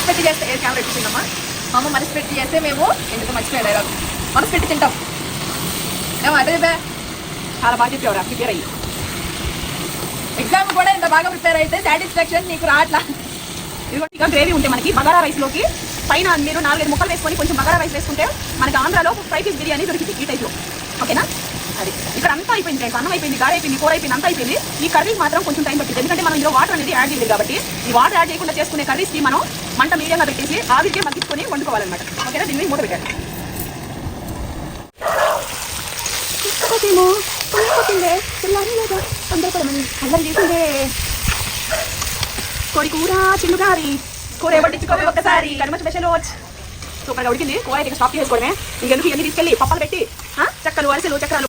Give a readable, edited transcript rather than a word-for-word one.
మనసు పెట్టి చేస్తే కెమెరా ఇచ్చిందమ్మా. మా అమ్మ మనసు పెట్టి చేస్తే మేము ఎందుకు మర్చిపోయే డైలాగ్ మనసు పెట్టి తింటాం. ఏమో అదే చాలా బాగా చెప్పేవారా ప్రిపేర్ అయ్యి. ఎగ్జామ్ కూడా ఇంత బాగా ప్రిపేర్ అయితే సాటిస్ఫాక్షన్ నీకు రాట్లా. ఇదిగో గ్రేవీ ఉంటే మనకి బగారా రైస్లోకి పైన మీరు 4-5 ముక్కలు వేసుకొని కొంచెం బగారా రైస్ వేసుకుంటే మనకి ఆంధ్రాలో ఫ్రై పీస్ బిర్యానీ దొరికింది ఈ టైప్లో. ఓకేనా? అది ఇక్కడ అంతా అయిపోయింది ఫ్రెండ్స్. అన్నం అయిపోయింది, గారె అయిపోయింది, కూర అయిపోయింది, అంతా అయిపోయింది. ఈ కర్రీకి మాత్రం కొంచెం టైం పట్టింది, ఎందుకంటే మనం ఇందులో వాటర్ అనేది యాడ్ చేయాలి కాబట్టి. ఈ వాటర్ యాడ్ చేయకుండా చేసుకునే కర్రీస్కి మనం మంట మీడియంగా పెట్టేసి ఆవిరికే మగ్గించుకొని వండుకోవాలన్నమాట. ఓకేనా? దీన్ని మూత పెట్టాలి. కోడి కూర చిల్లుగారి కూర పట్టించుకోవాలి ఒక్కసారి. కనుమ స్పెషల్ సూపర్గా ఉడికింది కూర. అయితే స్టాప్ చేసుకోవడమే. ఇంకెందుకు ఇవన్నీ తీసుకెళ్ళి పప్పలు పెట్టి చక్కలు అరిసెలు చక్రాలు